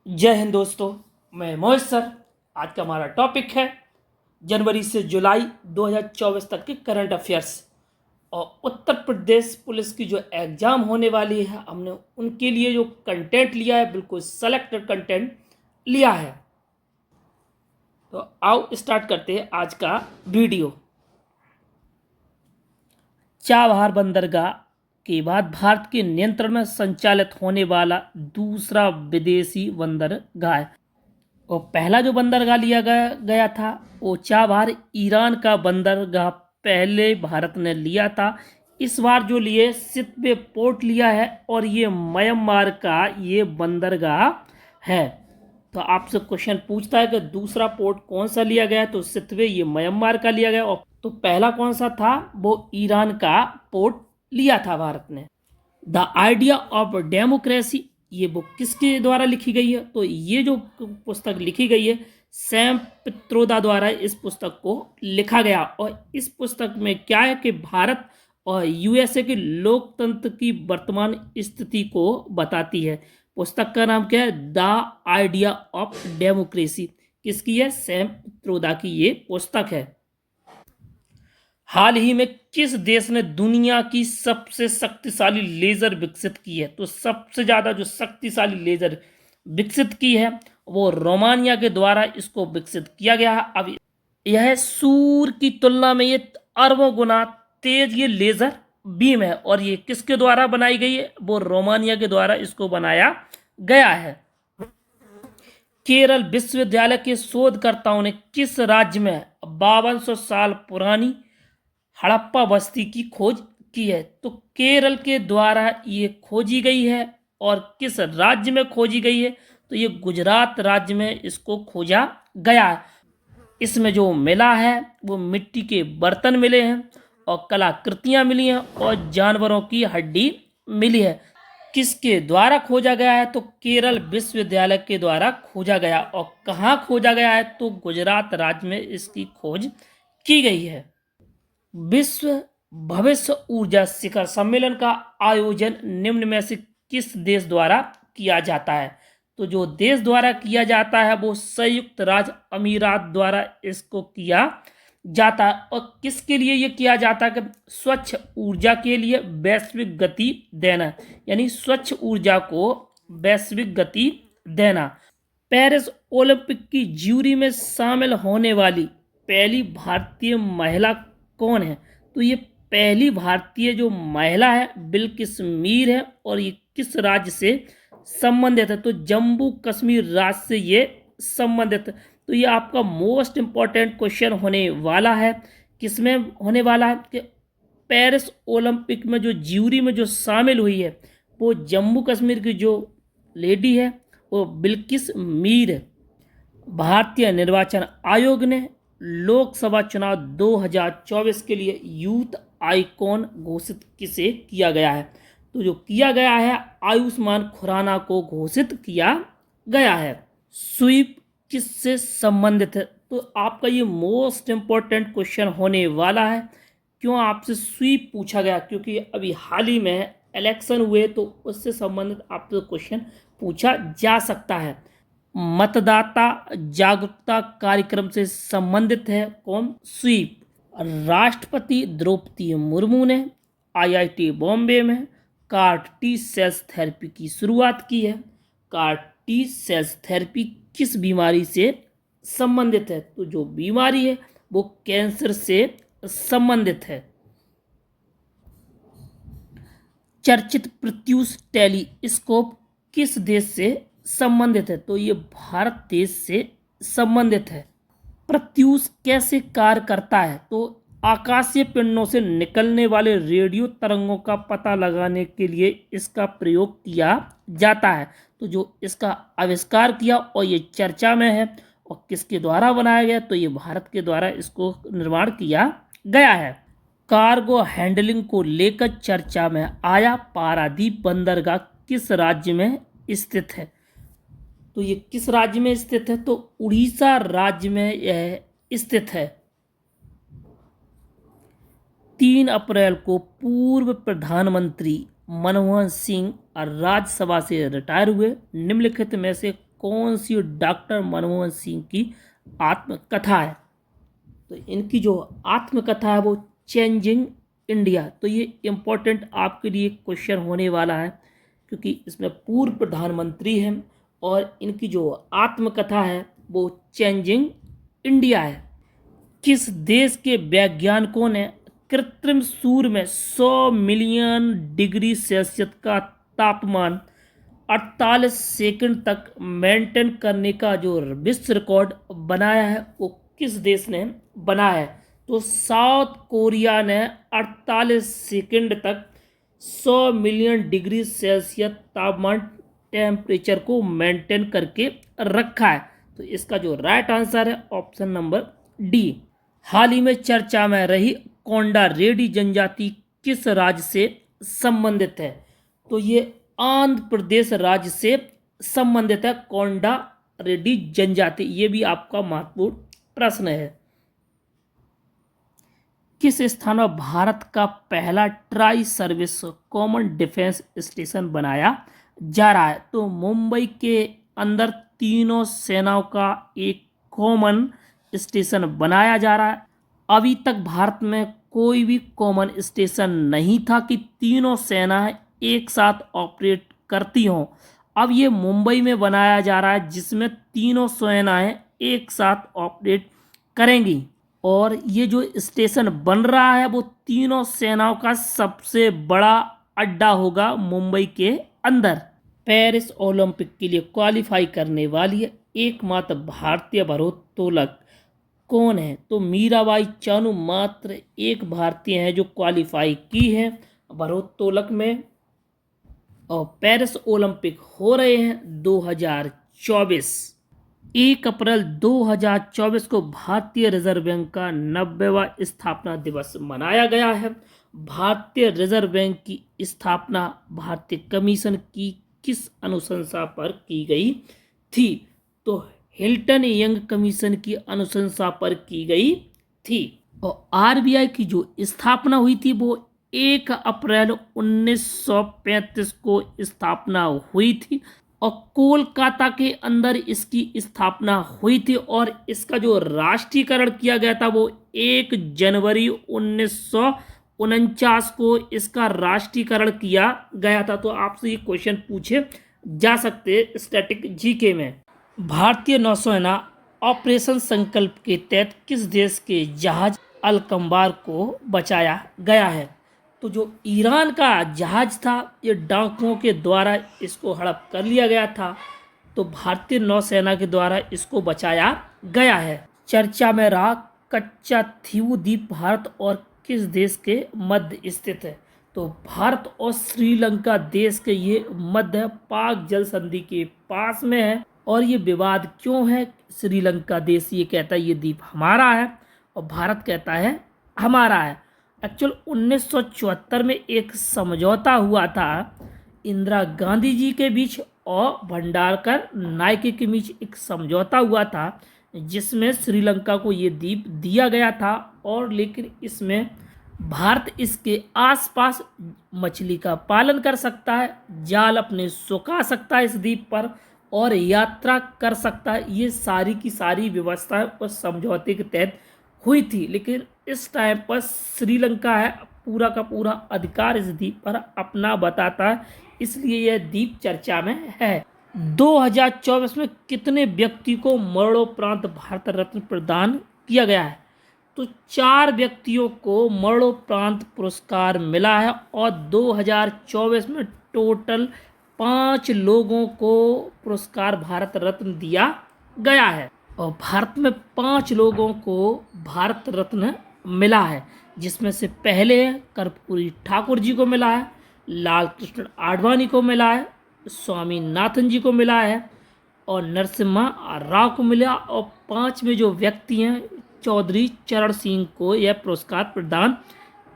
जय हिंद दोस्तों, मैं मोहित सर। आज का हमारा टॉपिक है जनवरी से जुलाई 2024 तक के करंट अफेयर्स और उत्तर प्रदेश पुलिस की जो एग्ज़ाम होने वाली है, हमने उनके लिए जो कंटेंट लिया है, बिल्कुल सेलेक्टेड कंटेंट लिया है। तो आओ स्टार्ट करते हैं आज का वीडियो। चाबहार बंदरगाह के बाद भारत के नियंत्रण में संचालित होने वाला दूसरा विदेशी बंदरगाह है। और पहला जो बंदरगाह लिया गया था वो चाबहार ईरान का बंदरगाह पहले भारत ने लिया था। इस बार जो लिए सितवे पोर्ट लिया है और ये म्यांमार का ये बंदरगाह है। तो आपसे क्वेश्चन पूछता है कि दूसरा पोर्ट कौन सा लिया गया, तो सितवे ये म्यांमार का लिया गया। और तो पहला कौन सा था, वो ईरान का पोर्ट लिया था भारत ने। द आइडिया ऑफ डेमोक्रेसी, ये बुक किसके द्वारा लिखी गई है, तो ये जो पुस्तक लिखी गई है सैम पित्रोदा द्वारा इस पुस्तक को लिखा गया। और इस पुस्तक में क्या है कि भारत और यूएसए के लोकतंत्र की वर्तमान स्थिति को बताती है। पुस्तक का नाम क्या है, द आइडिया ऑफ डेमोक्रेसी। किसकी है, सैम पित्रोदा की ये पुस्तक है। हाल ही में किस देश ने दुनिया की सबसे शक्तिशाली लेजर विकसित की है, तो सबसे ज्यादा जो शक्तिशाली लेजर विकसित की है वो रोमानिया के द्वारा इसको विकसित किया गया है। अब यह सूर्य की तुलना में ये अरबों गुना तेज ये लेजर बीम है और ये किसके द्वारा बनाई गई है, वो रोमानिया के द्वारा इसको बनाया गया है। केरल विश्वविद्यालय के शोधकर्ताओं ने किस राज्य में 5200 साल पुरानी हड़प्पा बस्ती की खोज की है, तो केरल के द्वारा ये खोजी गई है। और किस राज्य में खोजी गई है, तो ये गुजरात राज्य में इसको खोजा गया है। इसमें जो मिला है वो मिट्टी के बर्तन मिले हैं और कलाकृतियां मिली हैं और जानवरों की हड्डी मिली है। किसके द्वारा खोजा गया है, तो केरल विश्वविद्यालय के द्वारा खोजा गया। और कहाँ खोजा गया है, तो गुजरात राज्य में इसकी खोज की गई है। विश्व भविष्य ऊर्जा शिखर सम्मेलन का आयोजन निम्न में से किस देश द्वारा किया जाता है, तो जो देश द्वारा किया जाता है वो संयुक्त राज्य अमीरात द्वारा इसको किया जाता है। और किसके लिए ये किया जाता है, कि स्वच्छ ऊर्जा के लिए वैश्विक गति देना, यानी स्वच्छ ऊर्जा को वैश्विक गति देना। पेरिस ओलंपिक की ज्यूरी में शामिल होने वाली पहली भारतीय महिला कौन है, तो ये पहली भारतीय जो महिला है बिल्किस मीर है। और ये किस राज्य से संबंधित है, तो जम्मू कश्मीर राज्य से ये संबंधित है। तो ये आपका मोस्ट इंपॉर्टेंट क्वेश्चन होने वाला है। किसमें होने वाला है, कि पेरिस ओलंपिक में जो ज्यूरी में जो शामिल हुई है वो जम्मू कश्मीर की जो लेडी है वो बिल्किस मीर है। भारतीय निर्वाचन आयोग ने लोकसभा चुनाव 2024 के लिए यूथ आइकॉन घोषित किसे किया गया है, तो जो किया गया है आयुष्मान खुराना को घोषित किया गया है। स्वीप किससे संबंधित है, तो आपका ये मोस्ट इंपॉर्टेंट क्वेश्चन होने वाला है। क्यों आपसे स्वीप पूछा गया, क्योंकि अभी हाल ही में इलेक्शन हुए तो उससे संबंधित आपसे क्वेश्चन पूछा जा सकता है। मतदाता जागरूकता कार्यक्रम से संबंधित है कौन, स्वीप। राष्ट्रपति द्रौपदी मुर्मू ने आईआईटी बॉम्बे में कार टी सेल्स थेरेपी की शुरुआत की है। कार टी सेल्स थेरेपी किस बीमारी से संबंधित है, तो जो बीमारी है वो कैंसर से संबंधित है। चर्चित प्रत्यूष टेलीस्कोप किस देश से संबंधित है, तो ये भारत देश से संबंधित है। प्रत्यूष कैसे कार्य करता है, तो आकाशीय पिंडों से निकलने वाले रेडियो तरंगों का पता लगाने के लिए इसका प्रयोग किया जाता है। तो जो इसका आविष्कार किया और ये चर्चा में है और किसके द्वारा बनाया गया, तो ये भारत के द्वारा इसको निर्माण किया गया है। कार्गो हैंडलिंग को लेकर चर्चा में आया पारादीप बंदरगाह किस राज्य में स्थित है, तो ये किस राज्य में स्थित है, तो उड़ीसा राज्य में यह स्थित है। 3 अप्रैल को पूर्व प्रधानमंत्री मनमोहन सिंह राज्यसभा से रिटायर हुए। निम्नलिखित में से कौन सी डॉक्टर मनमोहन सिंह की आत्मकथा है? तो इनकी जो आत्मकथा है वो चेंजिंग इंडिया। तो ये इम्पोर्टेंट आपके लिए क्वेश्चन होने वाला है, क्योंकि इसमें पूर्व प्रधानमंत्री हैं और इनकी जो आत्मकथा है वो चेंजिंग इंडिया है। किस देश के वैज्ञानिकों ने कृत्रिम सूर्य में 100 मिलियन डिग्री सेल्सियस का तापमान 48 सेकंड तक मेंटेन करने का जो विश्व रिकॉर्ड बनाया है वो किस देश ने बनाया है? तो साउथ कोरिया ने 48 सेकंड तक 100 मिलियन डिग्री सेल्सियस तापमान टेम्परेचर को मेंटेन करके रखा है। तो इसका जो राइट आंसर है ऑप्शन नंबर डी। हाल ही में चर्चा में रही कोंडा रेड्डी जनजाति किस राज्य से संबंधित है? तो ये आंध्र प्रदेश राज्य से संबंधित है कोंडा रेड्डी जनजाति। ये भी आपका महत्वपूर्ण प्रश्न है। किस स्थान पर भारत का पहला tri service common defence station बनाया जा रहा है? तो मुंबई के अंदर तीनों सेनाओं का एक कॉमन स्टेशन बनाया जा रहा है। अभी तक भारत में कोई भी कॉमन स्टेशन नहीं था कि तीनों सेनाएं एक साथ ऑपरेट करती हों। अब ये मुंबई में बनाया जा रहा है जिसमें तीनों सेनाएं एक साथ ऑपरेट करेंगी, और ये जो स्टेशन बन रहा है वो तीनों सेनाओं का सबसे बड़ा अड्डा होगा मुंबई के अंदर। पेरिस ओलंपिक के लिए क्वालिफाई करने वाली एकमात्र भारतीय भारोत्तोलक कौन है? तो मीराबाई चानू मात्र एक भारतीय हैं जो क्वालिफाई की है भारोत्तोलक में। और पेरिस ओलंपिक हो रहे हैं 2024। 1 अप्रैल 2024 को भारतीय रिजर्व बैंक का 90वां स्थापना दिवस मनाया गया है। भारतीय रिजर्व बैंक की स्थापना भारतीय कमीशन की किस अनुशंसा पर की गई थी? तो हिल्टन यंग कमीशन की अनुशंसा पर की गई थी। और आरबीआई की जो स्थापना हुई थी वो 1 अप्रैल 1935 को स्थापना हुई थी, और कोलकाता के अंदर इसकी स्थापना हुई थी। और इसका जो राष्ट्रीयकरण किया गया था वो 1 जनवरी 1949 को इसका राष्ट्रीयकरण किया गया था। तो आपसे ये क्वेश्चन पूछे जा सकते स्टैटिक जीके में। भारतीय नौसेना ऑपरेशन संकल्प के तहत किस देश के जहाज अलकंबार को बचाया गया है? तो जो ईरान का जहाज था ये डाकुओं के द्वारा इसको हड़प कर लिया गया था, तो भारतीय नौसेना के द्वारा इसको बचाया गया है। चर्चा में रहा कच्चा थीवू द्वीप भारत और किस देश के मध्य स्थित है? तो भारत और श्रीलंका देश के ये मध्य पाक जल संधि के पास में है। और ये विवाद क्यों है? श्रीलंका देश ये कहता है ये द्वीप हमारा है और भारत कहता है हमारा है। एक्चुअल 1974 में एक समझौता हुआ था इंदिरा गांधी जी के बीच और भंडारकर नायके के बीच एक समझौता हुआ था जिसमें श्रीलंका को ये द्वीप दिया गया था। और लेकिन इसमें भारत इसके आसपास मछली का पालन कर सकता है, जाल अपने सुखा सकता है इस द्वीप पर और यात्रा कर सकता है। ये सारी की सारी व्यवस्थाएं उस समझौते के तहत हुई थी। लेकिन इस टाइम पर श्रीलंका है पूरा का पूरा अधिकार इस द्वीप पर अपना बताता है, इसलिए यह द्वीप चर्चा में है। 2024 में कितने व्यक्ति को मरणोपरांत भारत रत्न प्रदान किया गया है? तो 4 व्यक्तियों को मरणोपरांत पुरस्कार मिला है और 2024 में टोटल 5 लोगों को पुरस्कार भारत रत्न दिया गया है। और भारत में 5 लोगों को भारत रत्न मिला है, जिसमें से पहले कर्पूरी ठाकुर जी को मिला है, लाल कृष्ण आडवाणी को मिला है, स्वामीनाथन जी को मिला है और नरसिम्हा राव को मिला। और 5 में जो व्यक्ति हैं चौधरी चरण सिंह को यह पुरस्कार प्रदान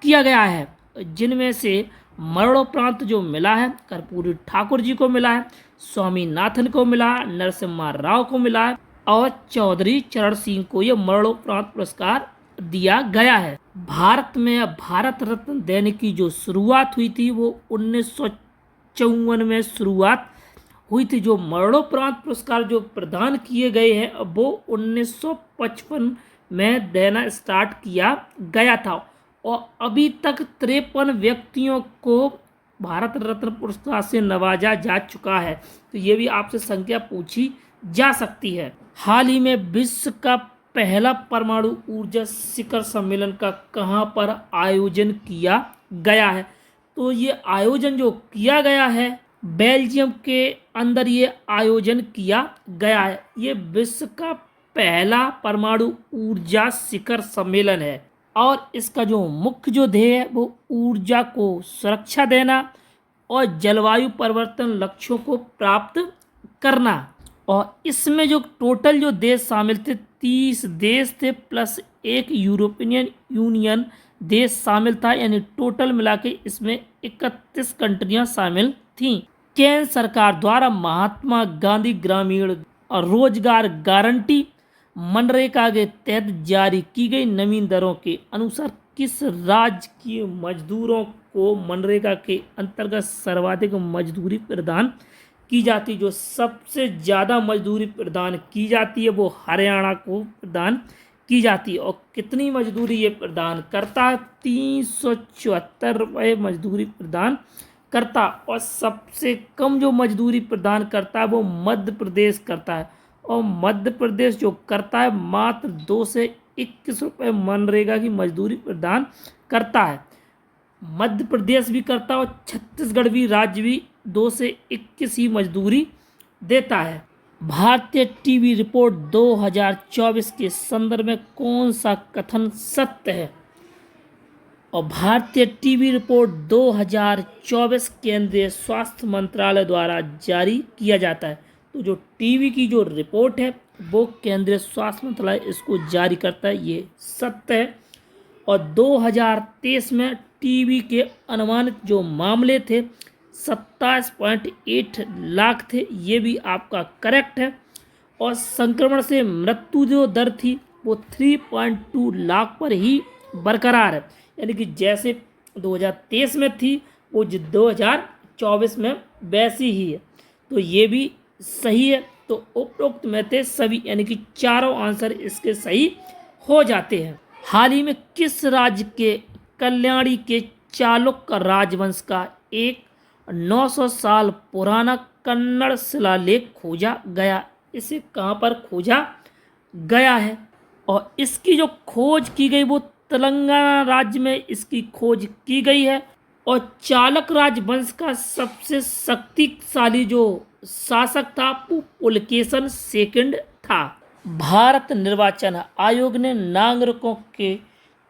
किया गया है, जिनमें से मरणोपरांत जो मिला है कर्पूरी ठाकुर जी को मिला है, स्वामीनाथन को मिला है, नरसिम्हा राव को मिला है और चौधरी चरण सिंह को यह मरणोपरांत पुरस्कार दिया गया है। भारत में भारत रत्न देने की जो शुरुआत हुई थी वो 1954 में शुरुआत हुई थी। जो मरणोपरांत पुरस्कार जो प्रदान किए गए हैं वो 1955 में देना स्टार्ट किया गया था और अभी तक 53 व्यक्तियों को भारत रत्न पुरस्कार से नवाजा जा चुका है। तो ये भी आपसे संख्या पूछी जा सकती है। हाल ही में विश्व का पहला परमाणु ऊर्जा शिखर सम्मेलन का कहाँ पर आयोजन किया गया है? तो ये आयोजन जो किया गया है बेल्जियम के अंदर ये आयोजन किया गया है। ये विश्व का पहला परमाणु ऊर्जा शिखर सम्मेलन है और इसका जो मुख्य जो ध्येय है वो ऊर्जा को सुरक्षा देना और जलवायु परिवर्तन लक्ष्यों को प्राप्त करना। और इसमें जो टोटल जो देश शामिल थे 30 देश थे प्लस एक यूरोपियन यूनियन देश शामिल था, यानी टोटल मिला के इसमें 31 कंट्रियां शामिल थीं। केंद्र सरकार द्वारा महात्मा गांधी ग्रामीण रोजगार गारंटी मनरेगा के तहत जारी की गई नवीन दरों के अनुसार किस राज्य के मजदूरों को मनरेगा के अंतर्गत सर्वाधिक मजदूरी प्रदान की जाती? जो सबसे ज़्यादा मजदूरी प्रदान की जाती है वो हरियाणा को प्रदान की जाती है। और कितनी मजदूरी ये प्रदान करता है? 374 रुपये मजदूरी प्रदान करता। और सबसे कम जो मजदूरी प्रदान करता है वो मध्य प्रदेश करता है और मध्य प्रदेश जो करता है मात्र 2 से 21 रुपये मनरेगा की मजदूरी प्रदान करता है। मध्य प्रदेश भी करता है और छत्तीसगढ़ भी राज्य भी 2 से 21 ही मजदूरी देता है। भारतीय टीबी रिपोर्ट 2024 के संदर्भ में कौन सा कथन सत्य है? और भारतीय टीबी रिपोर्ट 2024 केंद्रीय स्वास्थ्य मंत्रालय द्वारा जारी किया जाता है। तो जो टीबी की जो रिपोर्ट है वो केंद्रीय स्वास्थ्य मंत्रालय इसको जारी करता है, ये सत्य है। और 2023 में टीबी के अनुमानित जो मामले थे 27.8 लाख थे, ये भी आपका करेक्ट है। और संक्रमण से मृत्यु जो दर थी वो 3.2 लाख पर ही बरकरार है, यानी कि जैसे 2023 में थी वो 2024 में वैसी ही है। तो ये भी सही है। तो उपरोक्त में थे सभी, यानी कि चारों आंसर इसके सही हो जाते हैं। हाल ही में किस राज्य के कल्याणी के चालुक्य राजवंश का एक 900 साल पुराना कन्नड़ शिलालेख खोजा गया? इसे कहाँ पर खोजा गया है? और इसकी जो खोज की गई वो तेलंगाना राज्य में इसकी खोज की गई है। और चालक राजवंश का सबसे शक्तिशाली जो शासक था वो पुलकेशन सेकंड था। भारत निर्वाचन आयोग ने नागरिकों के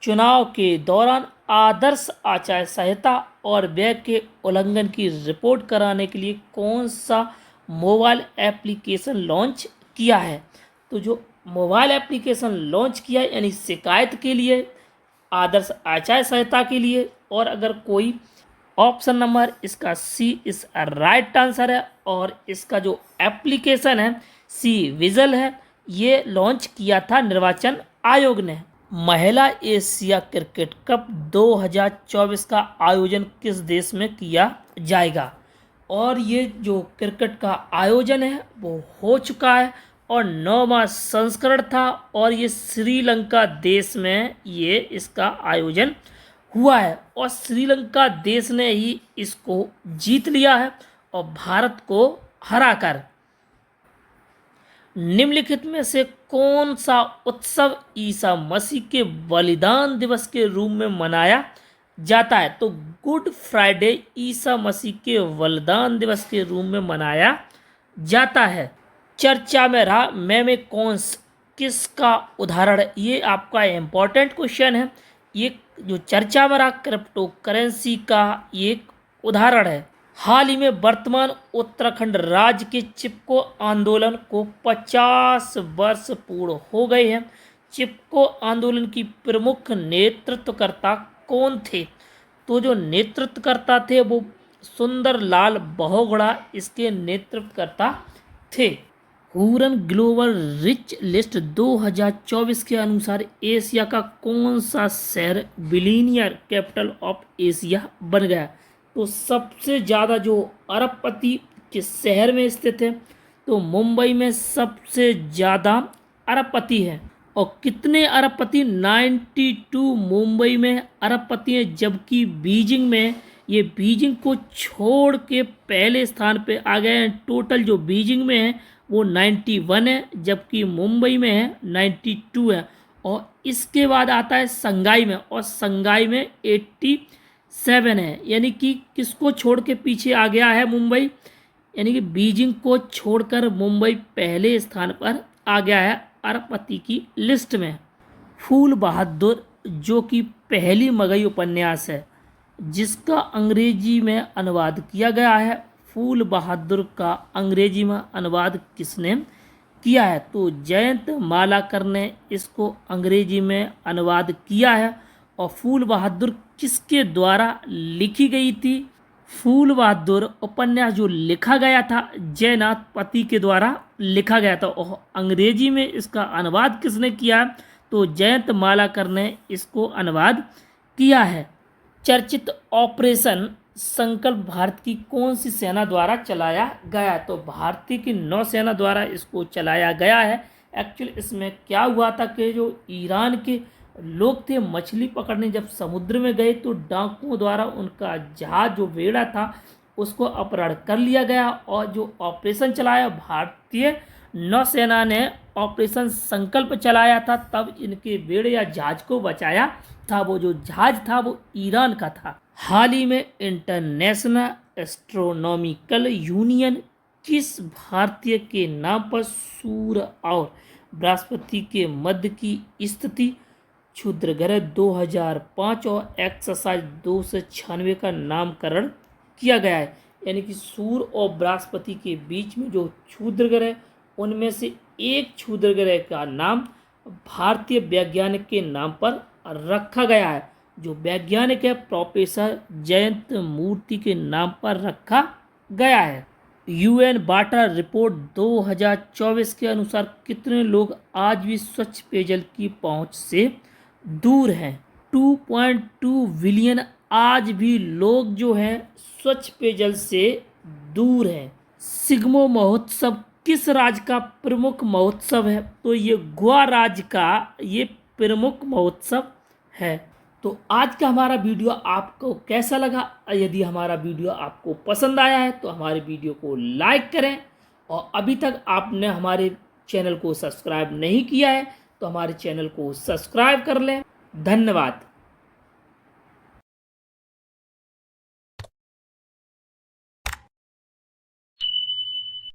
चुनाव के दौरान आदर्श आचार संहिता और व्यय के उल्लंघन की रिपोर्ट कराने के लिए कौन सा मोबाइल एप्लीकेशन लॉन्च किया है? तो जो मोबाइल एप्लीकेशन लॉन्च किया है यानी शिकायत के लिए, आदर्श आचार संहिता के लिए, और अगर कोई ऑप्शन नंबर इसका सी इस राइट आंसर है। और इसका जो एप्लीकेशन है सी विजिल है, ये लॉन्च किया था निर्वाचन आयोग ने। महिला एशिया क्रिकेट कप 2024 का आयोजन किस देश में किया जाएगा? और ये जो क्रिकेट का आयोजन है वो हो चुका है और 9वां संस्करण था और ये श्रीलंका देश में ये इसका आयोजन हुआ है और श्रीलंका देश ने ही इसको जीत लिया है और भारत को हराकर। निम्नलिखित में से कौन सा उत्सव ईसा मसीह के बलिदान दिवस के रूप में मनाया जाता है? तो गुड फ्राइडे ईसा मसीह के बलिदान दिवस के रूप में मनाया जाता है। चर्चा में रहा मेमेकोन्स किसका उदाहरण है? ये आपका इम्पोर्टेंट क्वेश्चन है। ये जो चर्चा में रहा क्रिप्टो करेंसी का एक उदाहरण है। हाल ही में वर्तमान उत्तराखंड राज्य के चिपको आंदोलन को 50 वर्ष पूर्ण हो गए हैं। चिपको आंदोलन की प्रमुख नेतृत्वकर्ता कौन थे? तो जो नेतृत्वकर्ता थे वो सुंदर लाल बहुगुणा इसके नेतृत्वकर्ता थे। हुरन ग्लोबल रिच लिस्ट 2024 के अनुसार एशिया का कौन सा शहर बिलियनियर कैपिटल ऑफ एशिया बन गया? तो सबसे ज़्यादा जो अरबपति किस शहर में स्थित है? तो मुंबई में सबसे ज़्यादा अरबपति है। और कितने अरबपति? 92 मुंबई में अरबपति हैं, जबकि बीजिंग में, ये बीजिंग को छोड़ के पहले स्थान पे आ गए हैं। टोटल जो बीजिंग में है वो 91 है, जबकि मुंबई में है 92 है। और इसके बाद आता है संगाई में, और संगाई में 87 है। यानी कि किसको छोड़ के पीछे आ गया है मुंबई? यानी कि बीजिंग को छोड़कर मुंबई पहले स्थान पर आ गया है अरबपति की लिस्ट में। फूल बहादुर, जो कि पहली मगही उपन्यास है जिसका अंग्रेजी में अनुवाद किया गया है, फूल बहादुर का अंग्रेजी में अनुवाद किसने किया है? तो जयंत मालाकर ने इसको अंग्रेजी में अनुवाद किया है। और फूल बहादुर किसके द्वारा लिखी गई थी? फूल बहादुर उपन्यास जो लिखा गया था जयनाथ पति के द्वारा लिखा गया था। और अंग्रेजी में इसका अनुवाद किसने किया? तो जयंत मालाकर ने इसको अनुवाद किया है। चर्चित ऑपरेशन संकल्प भारत की कौन सी सेना द्वारा चलाया गया? तो भारतीय की नौसेना द्वारा इसको चलाया गया है। एक्चुअली इसमें क्या हुआ था कि जो ईरान के लोग थे मछली पकड़ने जब समुद्र में गए, तो डाकुओं द्वारा उनका जहाज जो बेड़ा था उसको अपहरण कर लिया गया। और जो ऑपरेशन चलाया भारतीय नौसेना ने, ऑपरेशन संकल्प चलाया था, तब इनके बेड़े या जहाज को बचाया था। वो जो जहाज था वो ईरान का था। हाल ही में इंटरनेशनल एस्ट्रोनॉमिकल यूनियन किस भारतीय के नाम पर सूर्य और बृहस्पति के मध्य की स्थिति, क्षुद्र ग्रह 2005 और एक्सरसाइज 296 का नामकरण किया गया है? यानी कि सूर्य और बृहस्पति के बीच में जो क्षुद्र ग्रह, उनमें से एक क्षुद्र ग्रह का नाम भारतीय वैज्ञानिक के नाम पर रखा गया है। जो वैज्ञानिक है प्रोफेसर जयंत मूर्ति के नाम पर रखा गया है। यूएन वाटर रिपोर्ट 2024 के अनुसार कितने लोग आज भी स्वच्छ पेयजल की पहुंच से दूर हैं? 2.2 बिलियन आज भी लोग जो हैं स्वच्छ पेयजल से दूर हैं। सिग्मो महोत्सव किस राज्य का प्रमुख महोत्सव है? तो ये गोवा राज्य का ये प्रमुख महोत्सव है। तो आज का हमारा वीडियो आपको कैसा लगा? यदि हमारा वीडियो आपको पसंद आया है तो हमारे वीडियो को लाइक करें, और अभी तक आपने हमारे चैनल को सब्सक्राइब नहीं किया है तो हमारे चैनल को सब्सक्राइब कर लें। धन्यवाद।